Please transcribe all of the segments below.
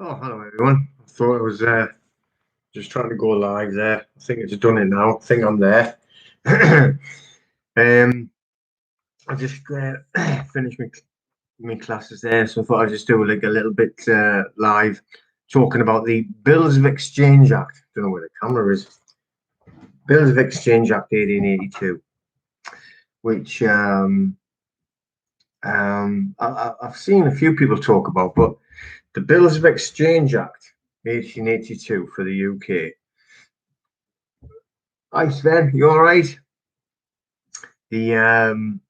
Oh, hello everyone. I thought I was just trying to go live there. I think it's done it now. I think I'm there. um, I just finished my classes there, so I thought I'd just do like a little bit live talking about the Bills of Exchange Act. Don't know where the camera is. Bills of Exchange Act 1882, which I've seen a few people talk about, but the Bills of Exchange Act 1882 for the UK. Hi Sven, you all right? The um,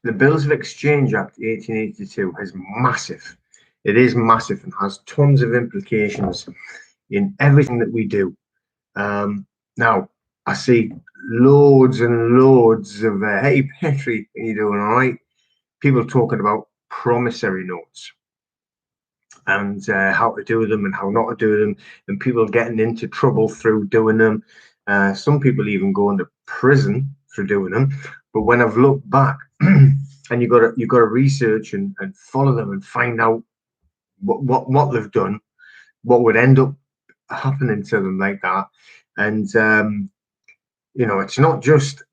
the Bills of Exchange Act 1882 is massive. It is massive and has tons of implications in everything that we do. Now, I see loads and loads of hey Petri, are you doing all right? People talking about promissory notes and how to do them and how not to do them, and people getting into trouble through doing them. Some people even going to prison for doing them. But when I've looked back, and you got to research and follow them and find out what they've done, what would end up happening to them like that, and it's not just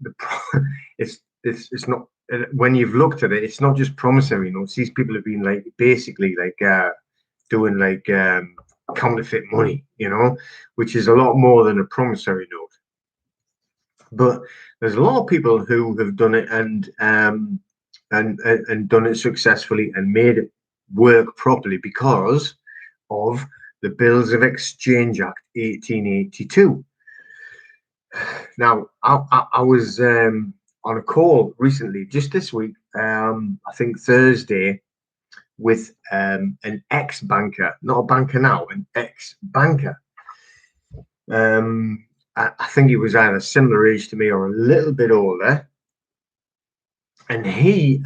it's not when you've looked at it, it's not just promissory notes. These people have been like basically like doing like counterfeit money, which is a lot more than a promissory note. But there's a lot of people who have done it and done it successfully and made it work properly because of the Bills of Exchange Act 1882. Now, I was on a call recently, just this week, I think Thursday, with an ex-banker, not a banker now, an ex-banker. I think he was either similar age to me or a little bit older. And he,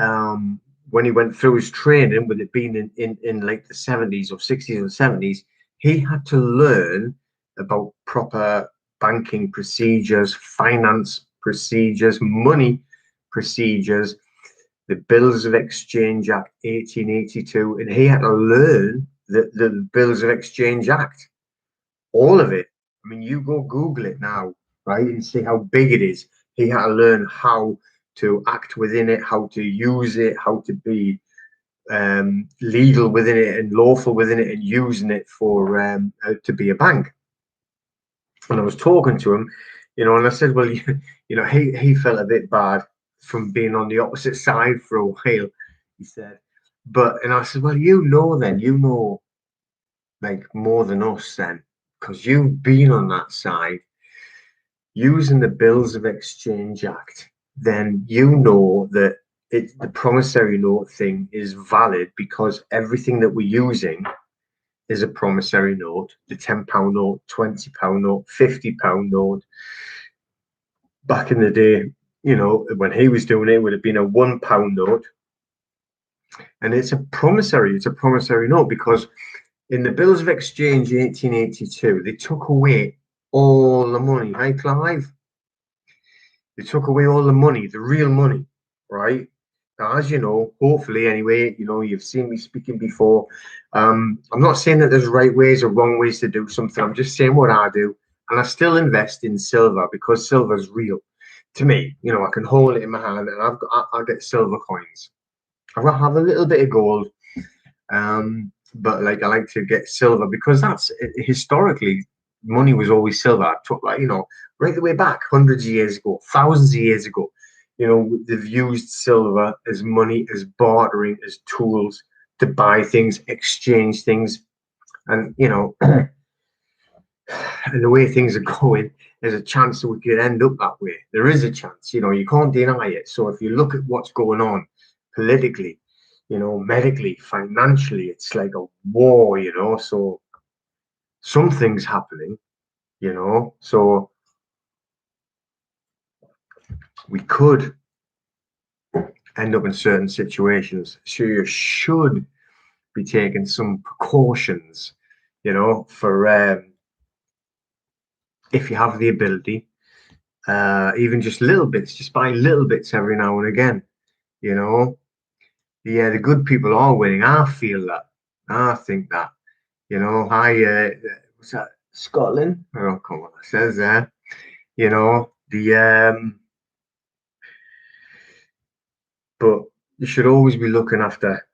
when he went through his training, with it being in like the 70s or 60s and 70s, he had to learn about proper banking procedures, finance procedures, money procedures, the Bills of Exchange Act 1882, and he had to learn the Bills of Exchange Act, all of it. I mean, you go Google it now, right, and see how big it is. He had to learn how to act within it, how to use it, how to be legal within it and lawful within it, and using it for to be a bank. And I was talking to him, and I said, well, he felt a bit bad from being on the opposite side for a while. He said, and I said, well, then, like more than us then, because you've been on that side using the Bills of Exchange Act, then you know that the promissory note thing is valid because everything that we're using is a promissory note. The £10 note, £20 note, £50 note. Back in the day, when he was doing it, it would have been a £1 note. And it's a promissory note because in the Bills of Exchange 1882, they took away all the money. Hey, Clive. They took away all the money, the real money, right? Now, as you know, hopefully anyway, you've seen me speaking before. I'm not saying that there's right ways or wrong ways to do something. I'm just saying what I do. And I still invest in silver because silver is real to me. I can hold it in my hand and I get silver coins. I have a little bit of gold, but like I like to get silver because that's historically money was always silver. Right the way back, hundreds of years ago, thousands of years ago. They've used silver as money, as bartering, as tools to buy things, exchange things, and and the way things are going, there's a chance that we could end up that way. There is a chance, you can't deny it. So if you look at what's going on politically, medically, financially, it's like a war, so something's happening, so we could end up in certain situations. So you should be taking some precautions, for if you have the ability, even just little bits, just buy little bits every now and again, you know. The good people are winning. I feel that. I think that, You know, what's that? Scotland? Oh, come on, it says there. You know, but you should always be looking after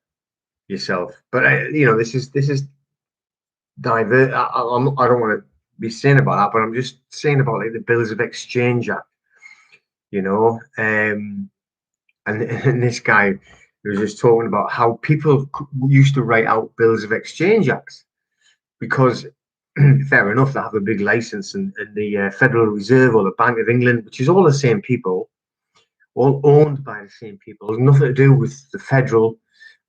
yourself. But this is divert. I don't want to be saying about that, but I'm just saying about like the Bills of Exchange Act. You know, and this guy was just talking about how people used to write out Bills of Exchange Acts because fair enough, they have a big license and the Federal Reserve or the Bank of England, which is all the same people, all owned by the same people. There's nothing to do with the federal,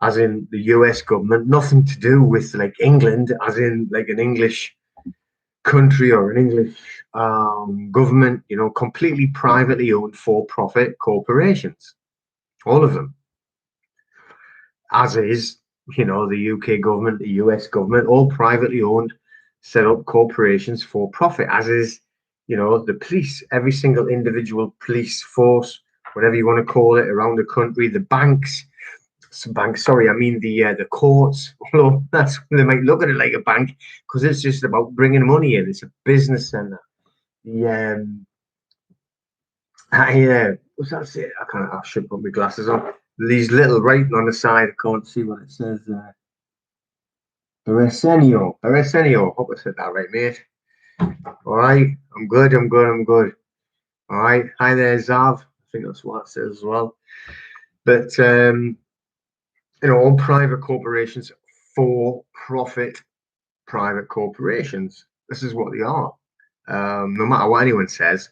as in the US government, nothing to do with like England, as in like an English country or an English government, completely privately owned for profit corporations, all of them, as is, the UK government, the US government, all privately owned, set up corporations for profit, as is, the police, every single individual police force, whatever you want to call it, around the country, the banks, sorry, I mean the courts, although that's they might look at it like a bank because it's just about bringing money in. It's a business center. The what's that say? I should put my glasses on. These little writing on the side, I can't see what it says. Beresenio. Hope I said that right, mate. All right, I'm good. I'm good. All right, hi there, Zav. I think that's what it says as well. But all private corporations, for profit private corporations. This is what they are. No matter what anyone says.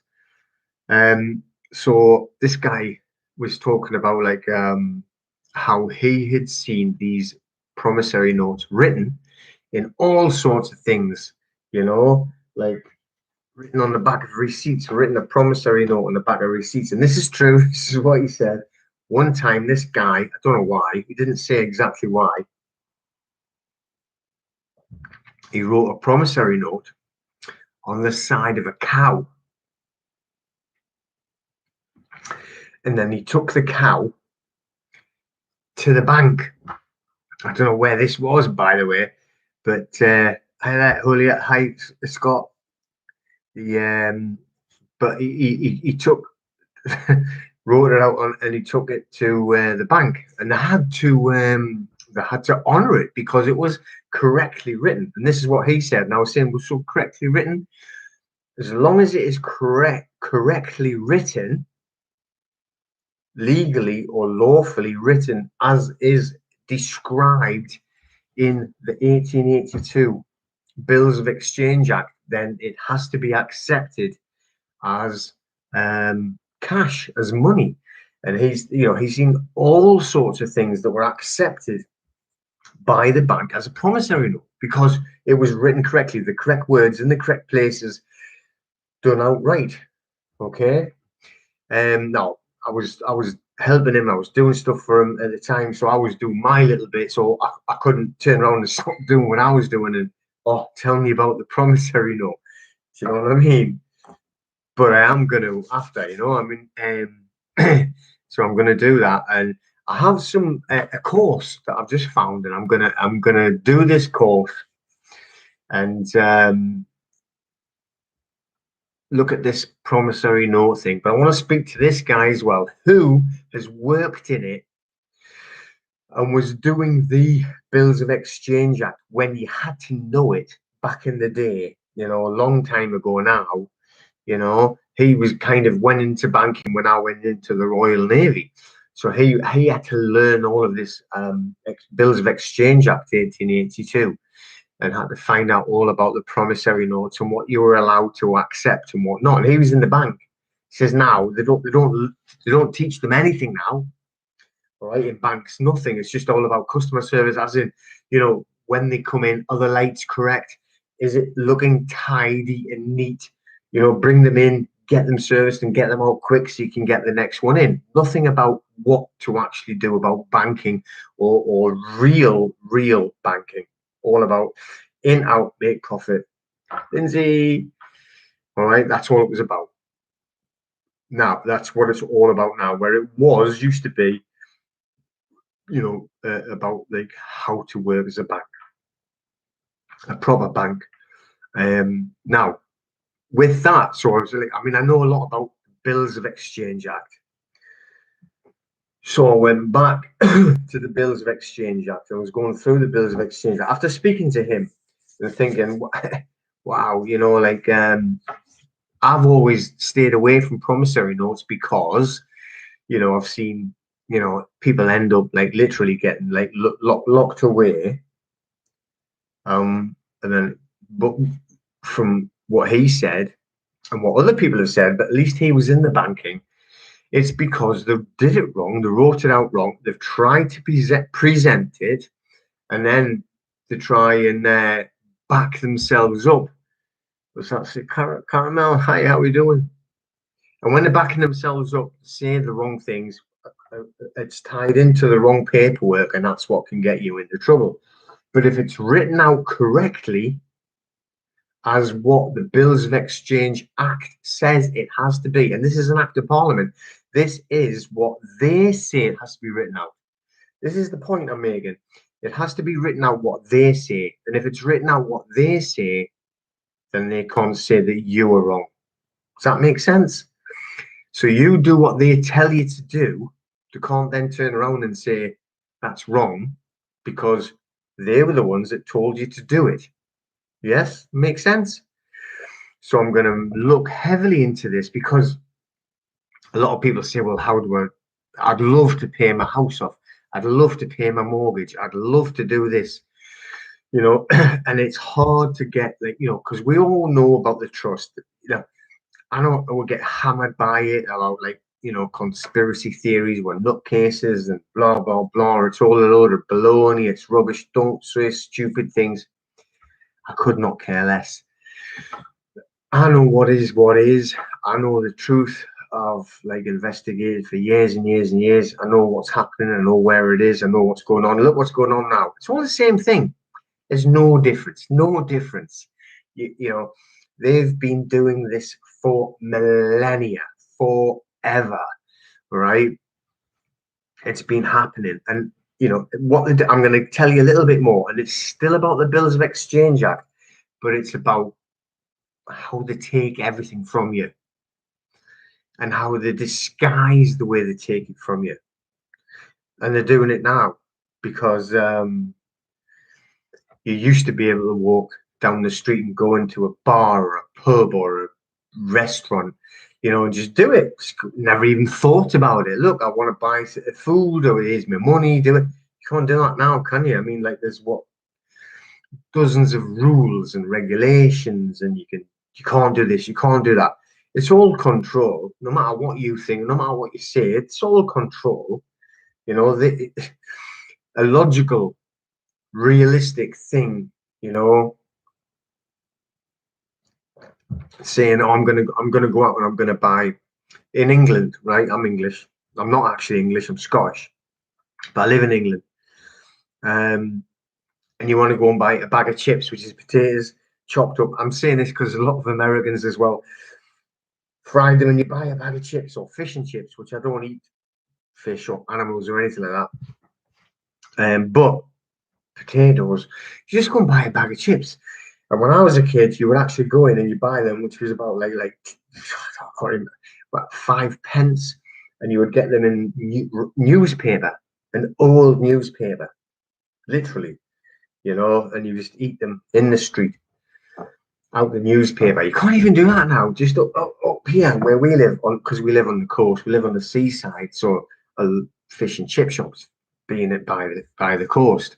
So this guy was talking about like how he had seen these promissory notes written in all sorts of things, like written on the back of receipts, written a promissory note on the back of receipts. And this is true. This is what he said. One time, this guy, I don't know why, he didn't say exactly why, he wrote a promissory note on the side of a cow. And then he took the cow to the bank. I don't know where this was, by the way, but hi, Scott. But he took wrote it out and he took it to the bank, and they had to honor it because it was correctly written. And this is what he said. And I was saying, was so correctly written. As long as it is correctly written, legally or lawfully written as is described in the 1882 Bills of Exchange Act, then it has to be accepted as cash, as money. And he's seen all sorts of things that were accepted by the bank as a promissory note because it was written correctly, the correct words in the correct places, done outright. Okay. Now I was helping him. I was doing stuff for him at the time, so I was doing my little bit. So I couldn't turn around and stop doing what I was doing and tell me about the promissory note. Do you know what I mean? But I am gonna after, I mean, so I'm gonna do that, and I have some a course that I've just found, and I'm gonna do this course and look at this promissory note thing. But I want to speak to this guy as well, who has worked in it and was doing the Bills of Exchange Act when you had to know it back in the day, a long time ago now. He was kind of went into banking when I went into the Royal Navy. So he had to learn all of this Bills of Exchange Act 1882 and had to find out all about the promissory notes and what you were allowed to accept and what not. And he was in the bank. He says now they don't teach them anything now. All right, in banks, nothing. It's just all about customer service, as in, when they come in, are the lights correct? Is it looking tidy and neat? Bring them in, get them serviced, and get them out quick so you can get the next one in. Nothing about what to actually do about banking or real banking. All about in, out, make profit. Lindsay, all right, that's all it was about. Now, that's what it's all about now, where it used to be, about like how to work as a bank. a proper bank. Now, with that, so I was like, I mean, I know a lot about the Bills of Exchange Act. So I went back to the Bills of Exchange Act. I was going through the Bills of Exchange Act after speaking to him and thinking, wow, you know, like I've always stayed away from promissory notes because, you know, I've seen, you know, people end up like literally getting like locked away. And then, but from what he said and what other people have said, but at least he was in the banking. It's because they did it wrong. They wrote it out wrong. They've tried to present it, and then to try and back themselves up. Was that Caramel? Hi, how are we doing? And when they're backing themselves up, say the wrong things, it's tied into the wrong paperwork, and that's what can get you into trouble. But if it's written out correctly, as what the Bills of Exchange Act says it has to be, and this is an act of Parliament, this is what they say it has to be written out. This is the point I'm making. It has to be written out what they say. And if it's written out what they say, then they can't say that you are wrong. Does that make sense? So you do what they tell you to do. They can't then turn around and say that's wrong because they were the ones that told you to do it. Yes, makes sense. So I'm going to look heavily into this because a lot of people say, well, how do I'd love to pay my house off. I'd love to pay my mortgage. I'd love to do this, you know, and it's hard to get like, you know, because we all know about the trust. You know, I know we'll get hammered by it about like, you know, conspiracy theories, we're nutcases and blah, blah, blah. It's all a load of baloney. It's rubbish. Don't say stupid things. I could not care less. I know what is what is. I know the truth. I've like investigated for years and years and years. I know what's happening. I know where it is. I know what's going on. Look what's going on now. It's all the same thing. There's no difference. No difference. You know, they've been doing this for millennia, forever, right? It's been happening, and you know what I'm going to tell you a little bit more, and it's still about the Bills of Exchange Act, but it's about how they take everything from you and how they disguise the way they take it from you. And they're doing it now because you used to be able to walk down the street and go into a bar or a pub or a restaurant, you know, and just do it. Never even thought about it. Look, I want to buy food or here's my money, do it. You can't do that now, can you? I mean, like there's what dozens of rules and regulations, and you can't do this, you can't do that. It's all control. No matter what you think, no matter what you say, it's all control. You know, a logical, realistic thing. You know, saying, "Oh, I'm gonna go out and I'm gonna buy." In England, right? I'm English. I'm not actually English. I'm Scottish, but I live in England. Um, and you want to go and buy a bag of chips, which is potatoes chopped up. I'm saying this because a lot of Americans as well fried them, and you buy a bag of chips or fish and chips, which I don't eat fish or animals or anything like that. But potatoes, you just go and buy a bag of chips. And when I was a kid, you would actually go in and you buy them, which was about like I can't remember, about 5 pence, and you would get them in newspaper, an old newspaper, literally, you know, and you just eat them in the street, out the newspaper. You can't even do that now. Just up here where we live, on because we live on the coast, we live on the seaside, so fish and chip shops being it by the coast.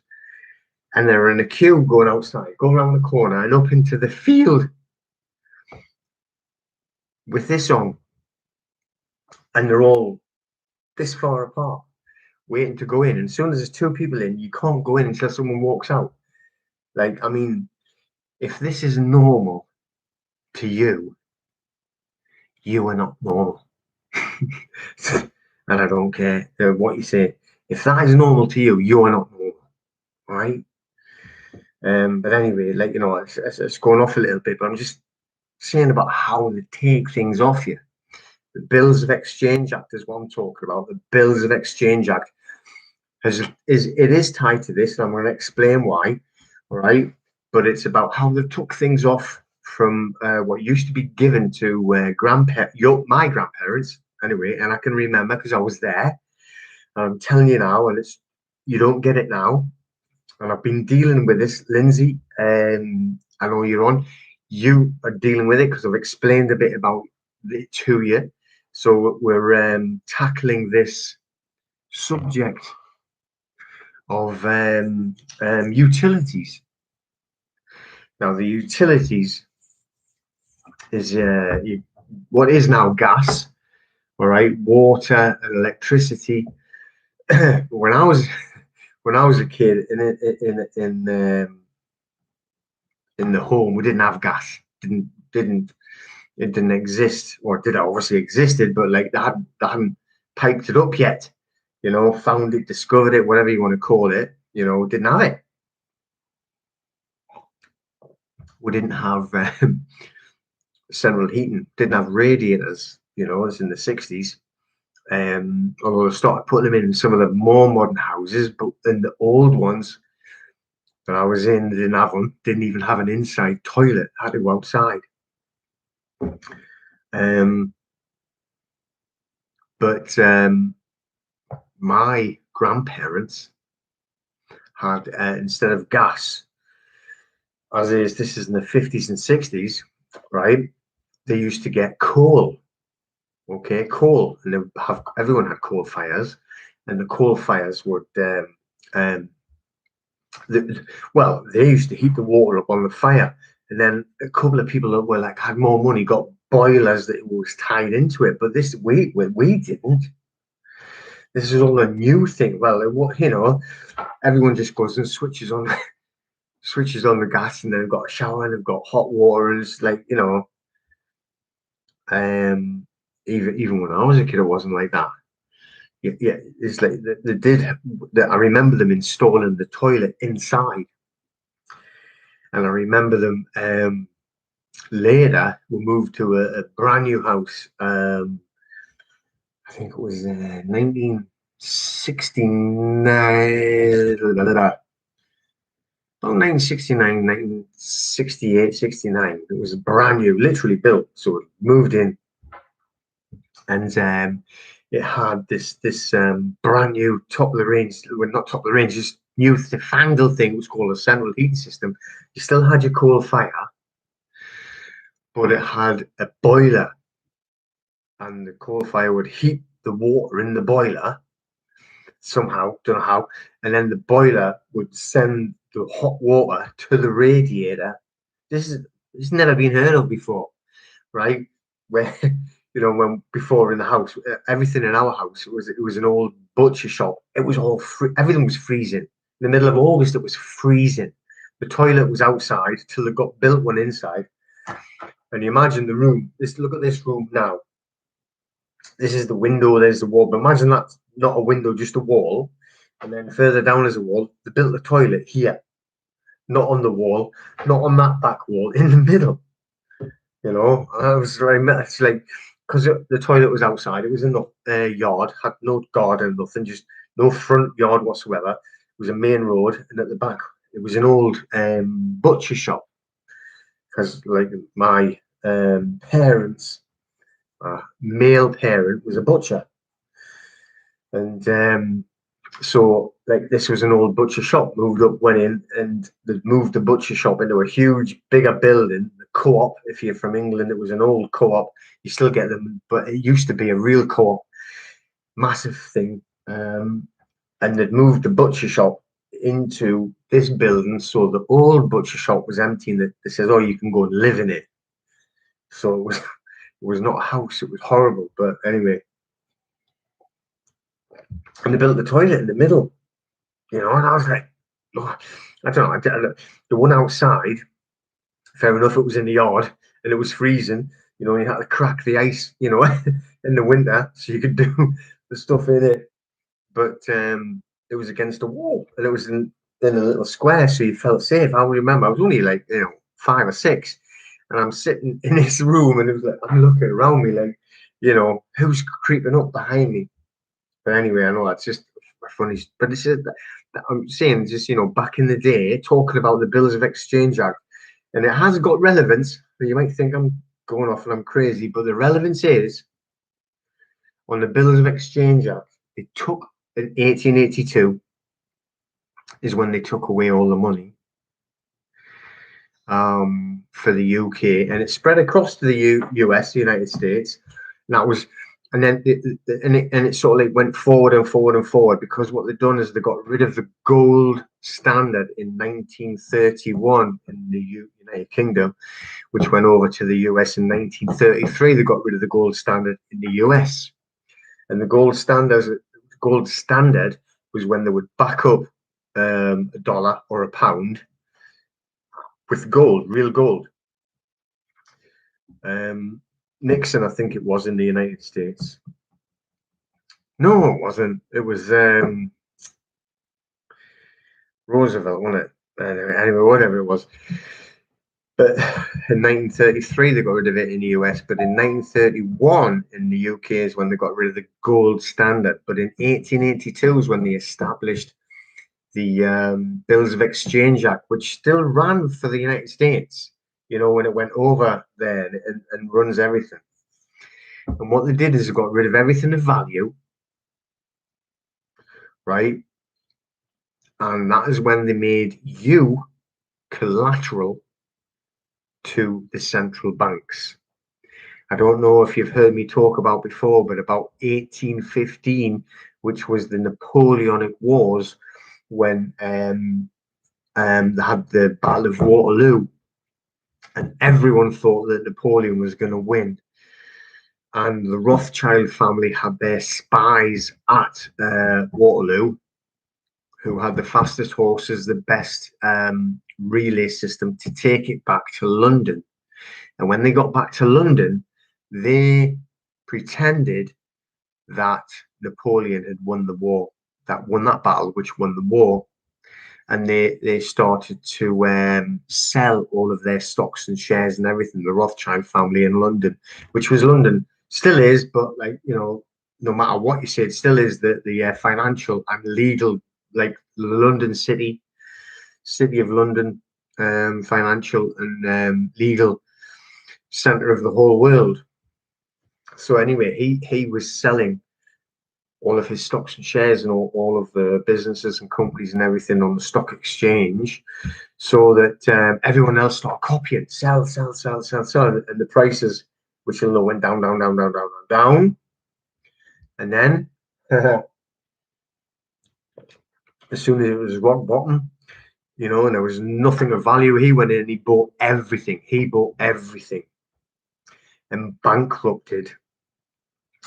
And they're in a queue going outside, go around the corner and up into the field with this on, and they're all this far apart, waiting to go in. And as soon as there's two people in, you can't go in until someone walks out. Like, I mean, if this is normal to you, you are not normal. And I don't care what you say. If that is normal to you, you are not normal, right? But anyway, like you know, it's going off a little bit, but I'm just saying about how they take things off you. The Bills of Exchange Act is what I'm talking about. The Bills of Exchange Act is tied to this, and I'm going to explain why. All right. but it's about how they took things off from what used to be given to my grandparents anyway, and I can remember because I was there. I'm telling you now, and it's you don't get it now. And I've been dealing with this, Lindsay. I know you're on. You are dealing with it because I've explained a bit about it to you. So we're tackling this subject of utilities. Now, the utilities is what is now gas, all right, water and electricity. when I was when I was a kid in the home, we didn't have gas. Didn't It didn't exist, or did it obviously existed, but like they hadn't piped it up yet. You know, found it, discovered it, whatever you want to call it. You know, didn't have it. We didn't have central heating. Didn't have radiators. You know, it's in the 60s. Although I started putting them in some of the more modern houses, but in the old ones that I was in, they didn't have them. Didn't even have an inside toilet. Had to go outside. Um, but my grandparents had instead of gas, as is this is in the 50s and 60s, right? They used to get coal, okay, coal, and they have everyone had coal fires, and the coal fires would um, well, they used to heat the water up on the fire, and then a couple of people that were like had more money got boilers that was tied into it. But this we didn't. This is all a new thing. Well, what you know, everyone just goes and switches on the gas, and they've got a shower and they've got hot water, and it's like um, even when I was a kid, it wasn't like that. Yeah, it's like they did. I remember them installing the toilet inside, and I remember them. Later, we moved to a brand new house. I think it was 1969, about 1969, 1968, 69. It was brand new, literally built. So we moved in, and it had this brand new top of the range, well, not top of the range, just new fangled thing. It was called a central heating system. You still had your coal fire, but it had a boiler, and the coal fire would heat the water in the boiler somehow, don't know how, and then the boiler would send the hot water to the radiator. This has never been heard of before, right? Where when before in the house, everything in our house it was an old butcher shop. It was all everything was freezing. In the middle of August, it was freezing. The toilet was outside till they got built one inside. And you imagine the room. Look at this room now. This is the window, there's the wall. But imagine that's not a window, just a wall. And then further down is a wall. They built the toilet here, not on the wall, not on that back wall, in the middle. And I was like, it's like, because the toilet was outside, it was in the yard, had no garden, nothing, just no front yard whatsoever. It was a main road, and at the back, it was an old butcher shop. Because, like, my parents, male parent was a butcher, and so like this was an old butcher shop. Moved up, went in, and they moved the butcher shop into a huge, bigger building. The co-op, if you're from England, it was an old co-op. You still get them, but it used to be a real co-op, massive thing. And they'd moved the butcher shop into this building, so the old butcher shop was empty, and they said, "Oh, you can go and live in it." So it was not a house. It was horrible, but anyway. And they built the toilet in the middle, and I was like, oh, I don't know. The one outside, fair enough, it was in the yard and it was freezing. You had to crack the ice, in the winter so you could do the stuff in it. But it was against a wall, and it was in a little square, so you felt safe. I remember I was only like 5 or 6, and I'm sitting in this room, and it was like I'm looking around me like, who's creeping up behind me. But anyway, I know that's just funny. But I'm saying just, back in the day, talking about the Bills of Exchange Act, and it has got relevance. You might think I'm going off and I'm crazy, but the relevance is on the Bills of Exchange Act. It took in 1882 is when they took away all the money for the UK, and it spread across to the US, the United States. And that was, and then it sort of like went forward and forward and forward, because what they've done is they got rid of the gold standard in 1931 in the United Kingdom, which went over to the US in 1933. They got rid of the gold standard in the US, and the gold standard was when they would back up a dollar or a pound with gold, real gold. Nixon, I think it was, in the United States. No, it wasn't. It was Roosevelt, wasn't it? Anyway, whatever it was. But in 1933, they got rid of it in the US. But in 1931, in the UK, is when they got rid of the gold standard. But in 1882 is when they established the Bills of Exchange Act, which still ran for the United States, when it went over there and runs everything. And what they did is they got rid of everything of value, right? And that is when they made you collateral to the central banks. I don't know if you've heard me talk about before, but about 1815, which was the Napoleonic Wars, when they had the Battle of Waterloo, and everyone thought that Napoleon was going to win. And the Rothschild family had their spies at Waterloo, who had the fastest horses, the best relay system to take it back to London. And when they got back to London, they pretended that Napoleon had won the war, won that battle, which won the war. And they started to sell all of their stocks and shares and everything, the Rothschild family in London, which was London, still is, but no matter what you say, it still is the financial and legal, like London city of London, financial and legal center of the whole world. So anyway, he was selling all of his stocks and shares and all of the businesses and companies and everything on the stock exchange, so that everyone else started copying, sell, and the prices, which went down, down. And then as soon as it was rock bottom, and there was nothing of value, he went in and he bought everything. And bankrupted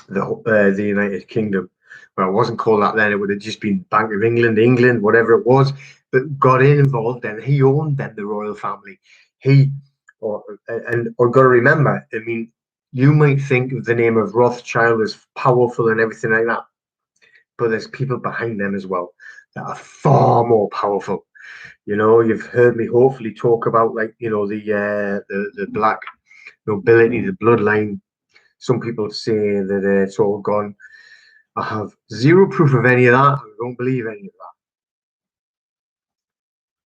the United Kingdom. Well, it wasn't called that then. It would have just been Bank of England, whatever it was. But got involved, and he owned then the royal family. Or got to remember, I mean, you might think of the name of Rothschild as powerful and everything like that, but there's people behind them as well that are far more powerful. You've heard me hopefully talk about, like, the black nobility, the bloodline. Some people say that it's all gone. I have zero proof of any of that. I don't believe any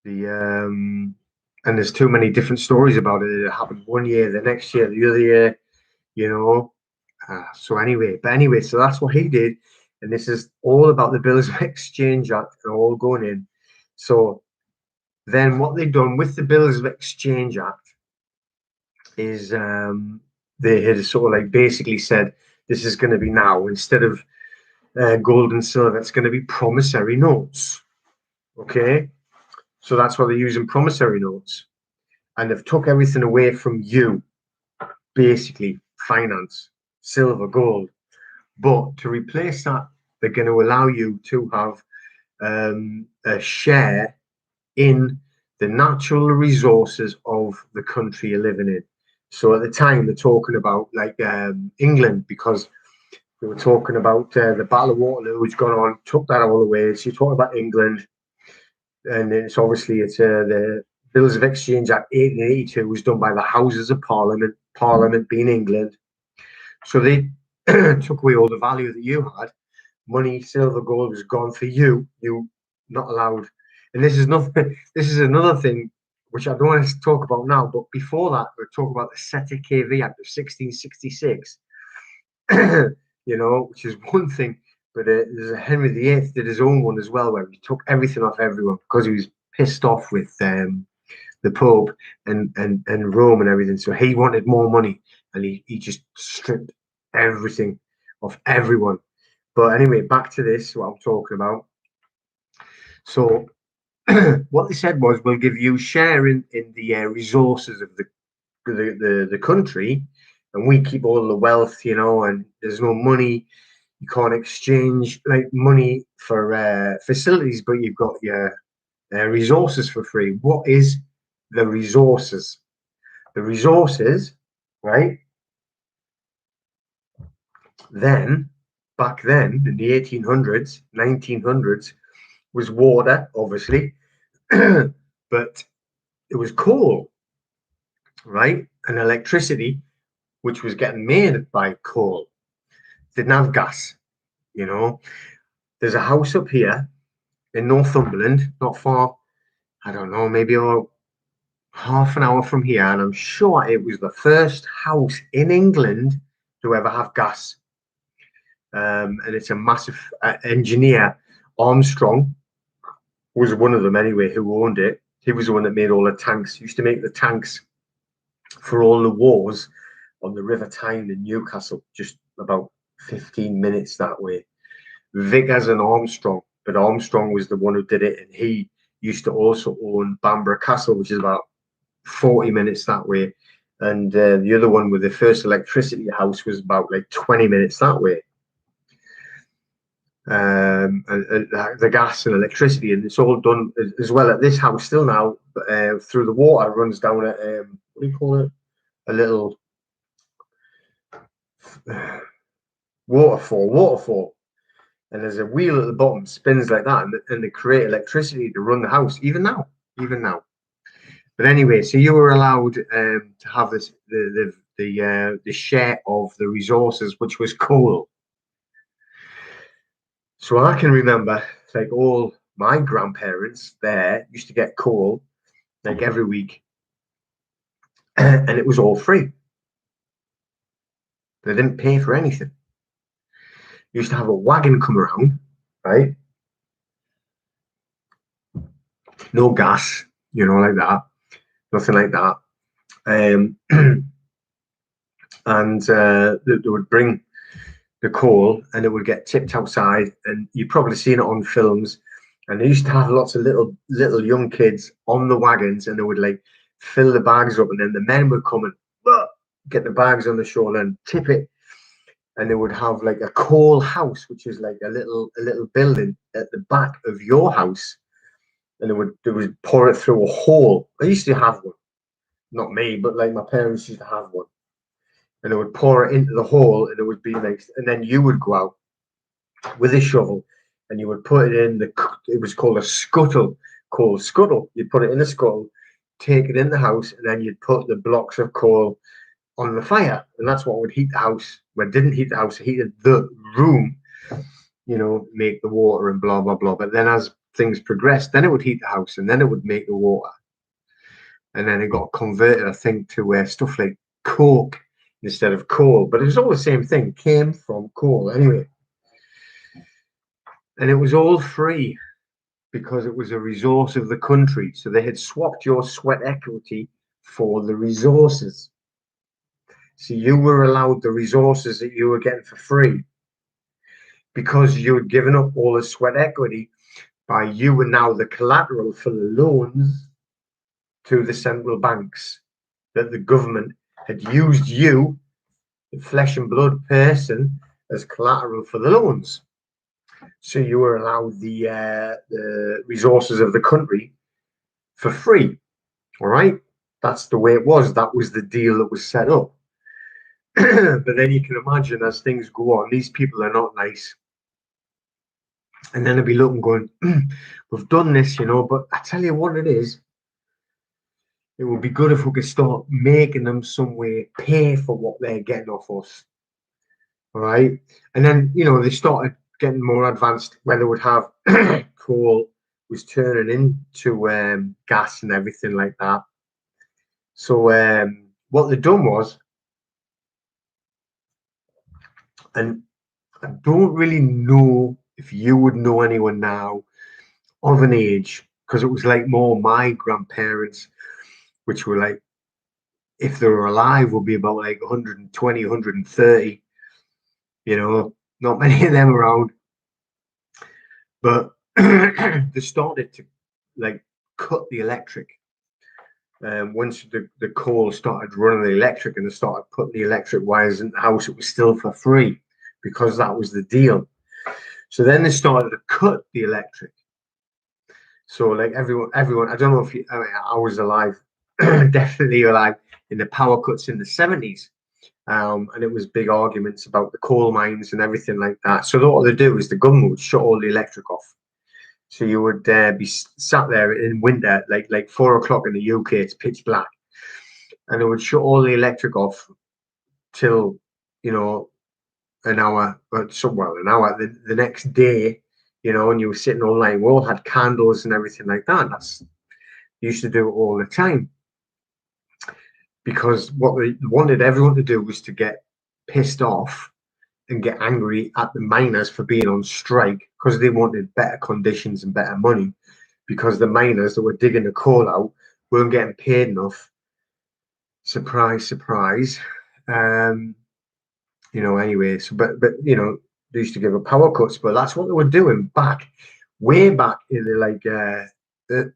of that. And there's too many different stories about it. It happened one year, the next year, the other year, so anyway, so that's what he did. And this is all about the Bills of Exchange Act and all going in. So then what they've done with the Bills of Exchange Act is they had sort of like basically said, this is going to be now, instead of gold and silver, it's going to be promissory notes. Okay, so that's why they're using promissory notes, and they've took everything away from you, basically finance, silver, gold. But to replace that, they're going to allow you to have a share in the natural resources of the country you're living in. So at the time, they're talking about like England, because we were talking about the Battle of Waterloo, which gone on, took that all away. So you're talking about England, and it's obviously the Bills of Exchange Act 1882 was done by the Houses of Parliament, Parliament being England. So they took away all the value that you had. Money, silver, gold was gone for you. You not allowed. And this is nothing. This is another thing which I don't want to talk about now. But before that, we'll talk about the Seta KV Act of 1666. Which is one thing. But there's a Henry VIII did his own one as well, where he took everything off everyone because he was pissed off with the Pope and Rome and everything. So he wanted more money, and he just stripped everything off everyone. But anyway, back to this, what I'm talking about. So what they said was, we'll give you share in the resources of the country, and we keep all the wealth, and there's no money. You can't exchange like money for facilities, but you've got your resources for free. What is the resources? The resources, right? Then, back then, in the 1800s, 1900s, was water, obviously, but it was coal, right? And electricity, which was getting made by coal. Didn't have gas, There's a house up here in Northumberland, not far, I don't know, maybe half an hour from here, and I'm sure it was the first house in England to ever have gas. And it's a massive engineer. Armstrong was one of them anyway, who owned it. He was the one that made all the tanks. He used to make the tanks for all the wars on the River Tyne in Newcastle, just about 15 minutes that way. Vickers and Armstrong, but Armstrong was the one who did it, and he used to also own Bamborough Castle, which is about 40 minutes that way. And the other one with the first electricity house was about like 20 minutes that way. And the gas and electricity, and it's all done as well at this house still now, through the water. Runs down at what do you call it, a little waterfall, and there's a wheel at the bottom, spins like that, and they create electricity to run the house even now. But anyway, so you were allowed to have this the share of the resources, which was coal. So I can remember, like, all my grandparents there used to get coal like every week, and it was all free. They didn't pay for anything. You used to have a wagon come around, right? No gas, like that, nothing like that. And they would bring the coal, and it would get tipped outside, and you've probably seen it on films. And they used to have lots of little young kids on the wagons, and they would like fill the bags up, and then the men would come and get the bags on the shoulder and tip it, and they would have like a coal house, which is like a little building at the back of your house, and they would pour it through a hole. I used to have one, not me, but like my parents used to have one, and they would pour it into the hole, and it would be like, and then you would go out with a shovel, and you would put it in it was called a scuttle, coal scuttle. You'd put it in a scuttle, take it in the house, and then you'd put the blocks of coal on the fire, and that's what would heat the house. When it didn't heat the house, it heated the room, make the water and blah blah blah. But then as things progressed, then it would heat the house, and then it would make the water, and then it got converted, I think, to stuff like coke instead of coal. But it was all the same thing, came from coal anyway. And it was all free because it was a resource of the country. So they had swapped your sweat equity for the resources. So you were allowed the resources that you were getting for free because you had given up all the sweat equity by you were now the collateral for the loans to the central banks, that the government had used you, the flesh and blood person, as collateral for the loans. So you were allowed the resources of the country for free. All right, that's the way it was. That was the deal that was set up. But then you can imagine, as things go on, these people are not nice, and then they'll be looking, going, "We've done this, but I tell you what, it is. It would be good if we could start making them some way pay for what they're getting off us." All right, and then they started getting more advanced, where they would have coal was turning into gas and everything like that. So what they done was, and I don't really know if you would know anyone now of an age, because it was like more my grandparents, which were like, if they were alive, would be about like 120, 130, not many of them around. But they started to like cut the electric. Once the coal started running the electric and they started putting the electric wires in the house, it was still for free because that was the deal. So then they started to cut the electric. So like everyone, I don't know if I was alive, definitely alive in the power cuts in the 70s. And it was big arguments about the coal mines and everything like that. So what they do is the government would shut all the electric off. So you would be sat there in winter, like 4 o'clock in the UK, it's pitch black, and it would shut all the electric off till an hour, an hour the next day, and you were sitting all night. We all had candles and everything like that. That's used to do it all the time because what they wanted everyone to do was to get pissed off and get angry at the miners for being on strike because they wanted better conditions and better money because the miners that were digging the coal out weren't getting paid enough. Surprise, surprise. Anyway, so but they used to give a power cuts, but that's what they were doing way back in the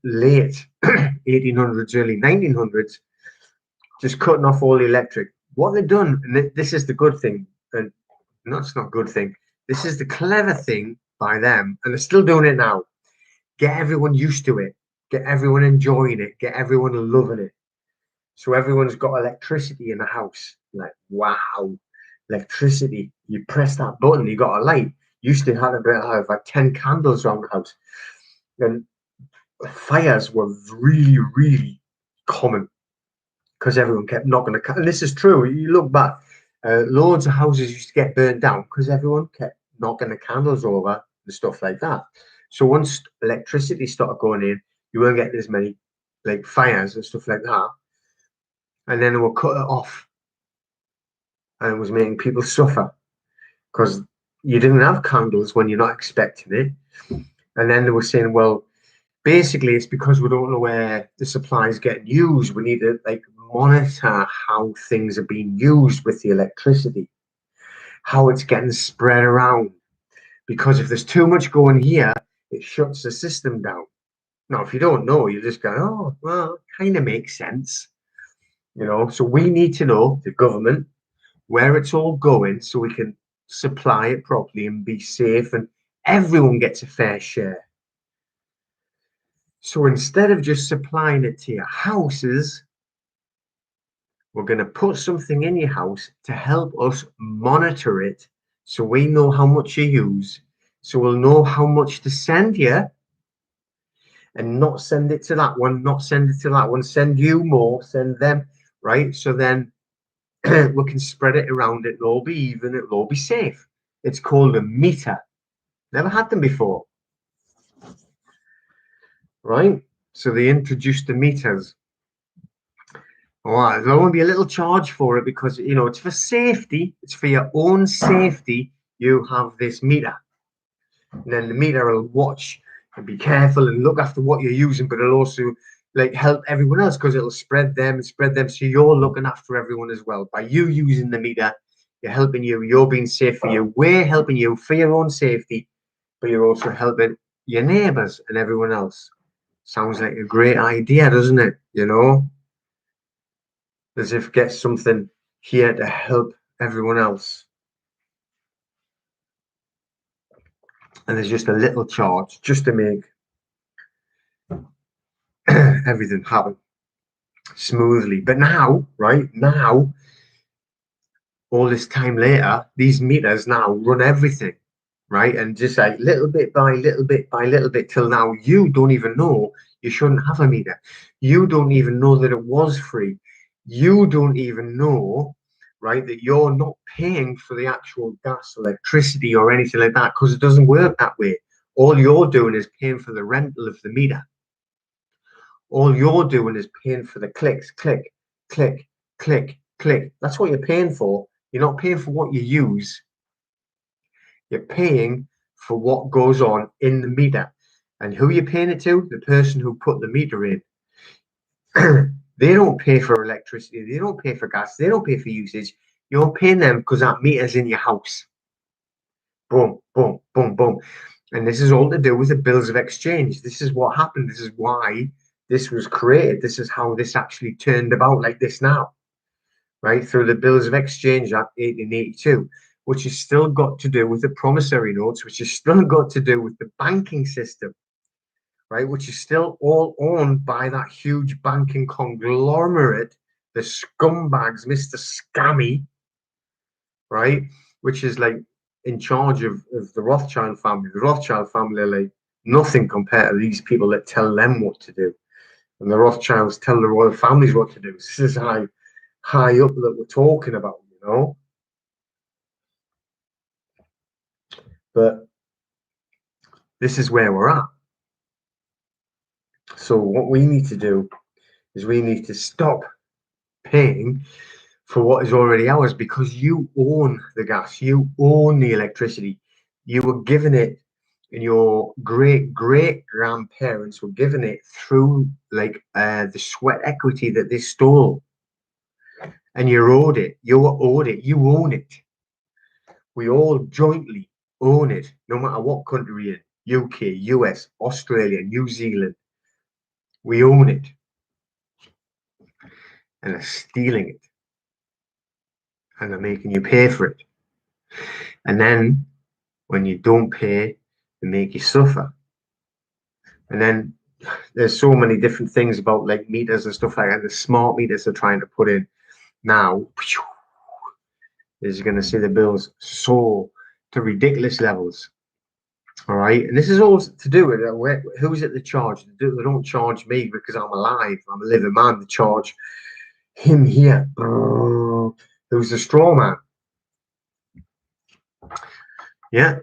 late 1800s, early 1900s, just cutting off all the electric. What they've done, and this is the good thing, and that's not a good thing. This is the clever thing by them, and they're still doing it now. Get everyone used to it. Get everyone enjoying it. Get everyone loving it. So everyone's got electricity in the house. Like, wow, electricity. You press that button, you got a light. Used to have like 10 candles around the house. And fires were really, really common because everyone kept knocking the. And this is true. You look back, loads of houses used to get burnt down because everyone kept knocking the candles over and stuff like that. So once electricity started going in, you weren't getting as many like fires and stuff like that. And then they would cut it off, and it was making people suffer because you didn't have candles when you're not expecting it. And then they were saying, well, basically it's because we don't know where the supply is getting used. We need to like monitor how things are being used with the electricity, how it's getting spread around. Because if there's too much going here, it shuts the system down. Now, if you don't know, you just go, oh, well, kind of makes sense. So we need to know, the government, where it's all going so we can supply it properly and be safe and everyone gets a fair share. So instead of just supplying it to your houses, we're going to put something in your house to help us monitor it so we know how much you use. So we'll know how much to send you and not send it to that one, not send it to that one, send you more, send them, right? So then we can spread it around, it'll all be even, it'll all be safe. It's called a meter. Never had them before. Right? So they introduced the meters. All right, there'll only be a little charge for it because it's for safety, it's for your own safety. You have this meter. And then the meter will watch and be careful and look after what you're using, but it'll also like help everyone else because it'll spread them. So you're looking after everyone as well. By you using the meter, you're helping you, you're being safe for you. We're helping you for your own safety, but you're also helping your neighbors and everyone else. Sounds like a great idea, doesn't it? As if get something here to help everyone else. And there's just a little charge just to make everything happen smoothly. But now, right now, all this time later, these meters now run everything, right? And just like little bit by little bit by little bit till now, you don't even know you shouldn't have a meter. You don't even know that it was free. You don't even know, right, that you're not paying for the actual gas, electricity, or anything like that because it doesn't work that way. all you're doing is paying for the rental of the meter. All you're doing is paying for the clicks, click, click, click, click. That's what you're paying for. You're not paying for what you use. You're paying for what goes on in the meter. And who you're paying it to? The person who put the meter in. They don't pay for electricity. They don't pay for gas. They don't pay for usage. You're paying them because that meter's in your house. Boom, boom, boom, boom. And this is all to do with the bills of exchange. This is what happened. This is why this was created. This is how this actually turned about like this now, right? Through the Bills of Exchange Act 1882, which has still got to do with the promissory notes, which has still got to do with the banking system, right? Which is still all owned by that huge banking conglomerate, the scumbags, Mr. Scammy, right? Which is like in charge of the Rothschild family. The Rothschild family are like nothing compared to these people that tell them what to do. And the Rothschilds tell the royal families what to do. This is how high up that we're talking about, you know. But this is where we're at. So what we need to do is we need to stop paying for what is already ours, because you own the gas, you own the electricity. You were given it, and your great grandparents were given it through like the sweat equity that they stole, and you owed it. You owed it. You own it. We all jointly own it, no matter what country you're in. UK, US, Australia, New Zealand. We own it, and they're stealing it, and they're making you pay for it. And then when you don't pay, they make you suffer. And then there's so many different things about like meters and stuff like that. The smart meters they're trying to put in now is going to see the bills soar to ridiculous levels. All right, and this is all to do with who's at the charge. They don't charge me because I'm alive. I'm a living man. They charge him here, who's the straw man. Yeah.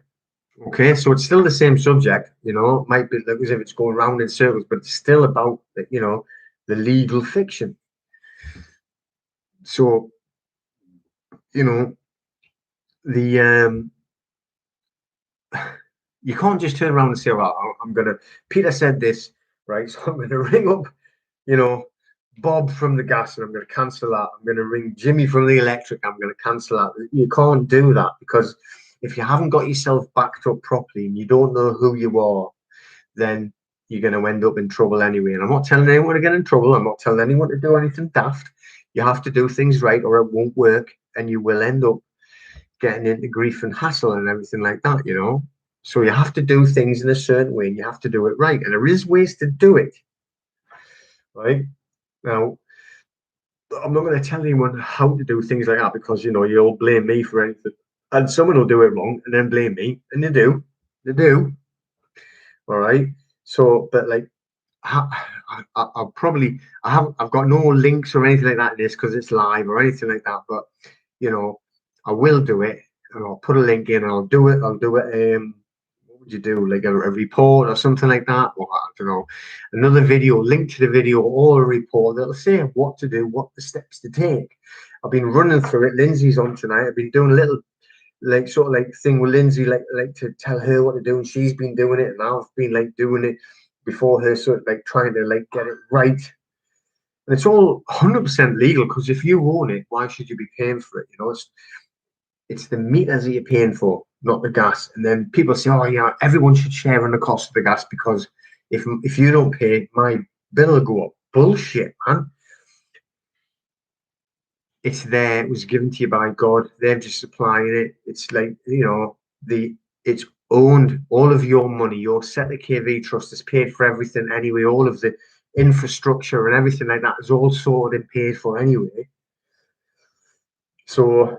Okay, so it's still the same subject, you know. It might be like as if it's going round in circles, but it's still about, you know, the legal fiction. So, you know, the you can't just turn around and say, "Well, I'm gonna." Peter said this, right? So I'm gonna ring up, you know, Bob from the gas, and I'm gonna cancel that. I'm gonna ring Jimmy from the electric. I'm gonna cancel that. You can't do that, because if you haven't got yourself backed up properly and you don't know who you are, then you're going to end up in trouble anyway. And I'm not telling anyone to get in trouble. I'm not telling anyone to do anything daft. You have to do things right, or it won't work, and you will end up getting into grief and hassle and everything like that, you know. So you have to do things in a certain way, and you have to do it right. And there is ways to do it, right? Now, I'm not going to tell anyone how to do things like that, because, you know, you'll blame me for anything. And someone will do it wrong and then blame me, and they do. They do. All right. So, but like, I'll probably I've got no links or anything like that in this because it's live or anything like that. But you know, I will do it, and I'll put a link in, and I'll do it. What would you do? Like a report or something like that? Or I don't know, another video, link to the video or a report that'll say what to do, what the steps to take. I've been running through it. Lindsay's on tonight. I've been doing a little like sort of like thing with Lindsay, like to tell her what to do, and she's been doing it, and I've been like doing it before her, sort of like trying to like get it right. And it's all 100% legal, because if you own it, why should you be paying for it? You know, it's the meters that you're paying for, not the gas. And then people say, oh yeah, everyone should share on the cost of the gas, because if you don't pay, my bill will go up. Bullshit, man. It's there. It was given to you by God. They're just supplying it. It's like, you know, it's owned. All of your money, your Settler KV trust is paid for everything anyway. All of the infrastructure and everything like that is all sorted and paid for anyway. So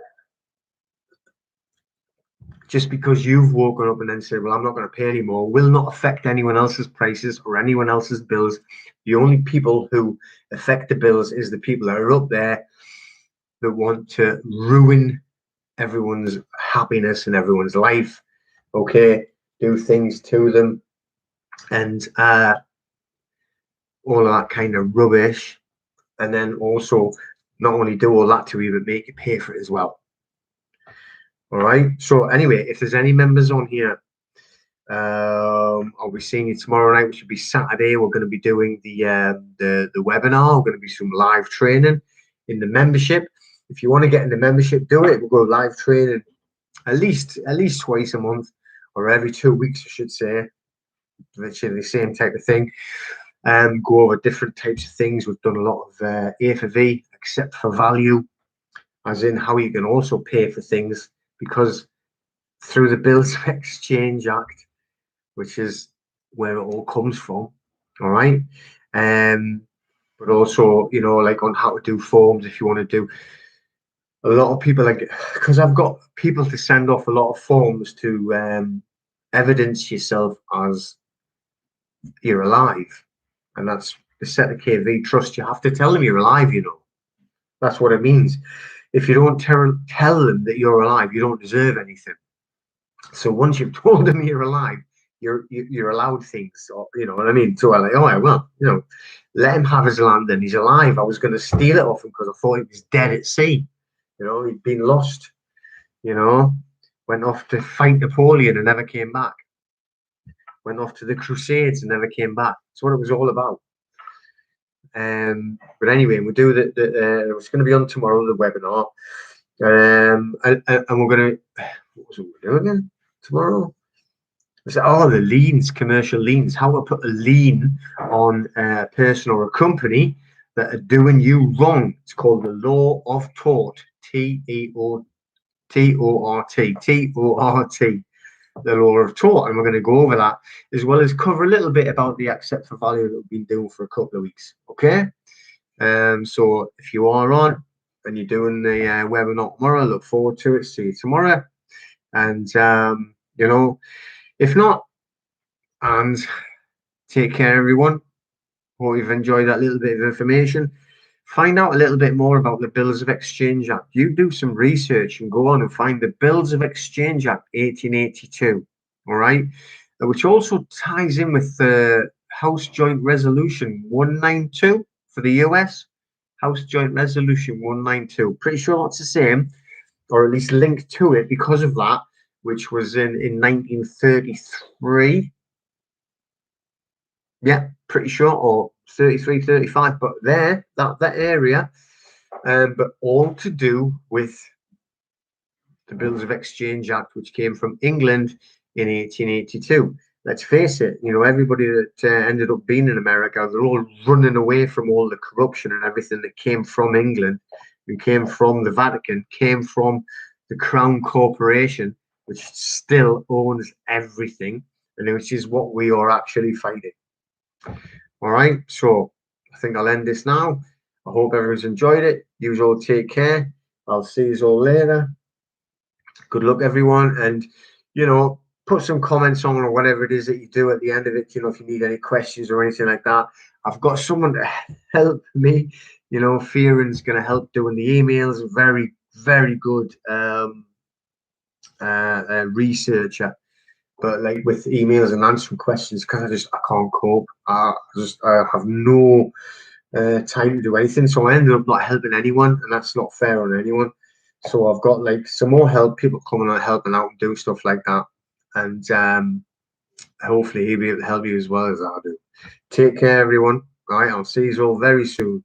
just because you've woken up and then said, well, I'm not going to pay anymore, will not affect anyone else's prices or anyone else's bills. The only people who affect the bills is the people that are up there that want to ruin everyone's happiness and everyone's life. Okay, do things to them, and all of that kind of rubbish. And then also not only do all that to you, but make you pay for it as well. All right. So anyway, if there's any members on here, I'll be seeing you tomorrow night, which will be Saturday. We're going to be doing the webinar. We're going to be some live training in the membership. If you want to get in the membership, do it. We'll go live training at least twice a month, or every 2 weeks, I should say. Literally the same type of thing. Go over different types of things. We've done a lot of A for V, accept for value, as in how you can also pay for things, because through the Bills of Exchange Act, which is where it all comes from, all right? But also, you know, like on how to do forms, if you want to do. A lot of people, like, because I've got people to send off a lot of forms to evidence yourself as you're alive. And that's the set of KV trust. You have to tell them you're alive, you know. That's what it means. If you don't tell them that you're alive, you don't deserve anything. So once you've told them you're alive, you're allowed things, or, you know what I mean? So I'm like, oh, well, you know, let him have his land and he's alive. I was going to steal it off him because I thought he was dead at sea. You know, he'd been lost, you know, went off to fight Napoleon and never came back. Went off to the Crusades and never came back. That's what it was all about. But anyway, we'll do it's going to be on tomorrow, the webinar. And we're going to, what was it we're doing again tomorrow? Oh, the liens, commercial liens, how to put a lien on a person or a company that are doing you wrong. It's called the law of tort, T-O-R-T, the law of tort. And we're going to go over that, as well as cover a little bit about the accept for value that we've been doing for a couple of weeks. Okay. So if you are on and you're doing the webinar tomorrow, I look forward to it. See you tomorrow. And, you know, if not, and take care, everyone. Hope you've enjoyed that little bit of information. Find out a little bit more about the Bills of Exchange Act. You do some research and go on and find the Bills of Exchange Act 1882, all right? Which also ties in with the House Joint Resolution 192 for the US. House Joint Resolution 192. Pretty sure that's the same, or at least linked to it because of that, which was in 1933. Yeah, pretty sure, or 33, 35, but there, that area, but all to do with the Bills of Exchange Act, which came from England in 1882. Let's face it, you know, everybody that ended up being in America, they're all running away from all the corruption and everything that came from England, and came from the Vatican, came from the Crown Corporation, which still owns everything, and which is what we are actually fighting. All right, so I think I'll end this now. I hope everyone's enjoyed it. You all take care. I'll see you all later. Good luck, everyone. And, you know, put some comments on or whatever it is that you do at the end of it. You know, if you need any questions or anything like that. I've got someone to help me. You know, Fioren's going to help doing the emails. Very, very good researcher. But like with emails and answering questions, because I can't cope. I have no time to do anything, so I ended up not helping anyone, and that's not fair on anyone. So I've got like some more help, people coming out helping out and doing stuff like that, and hopefully he'll be able to help you as well as I do. Take care, everyone. All right, I'll see you all very soon.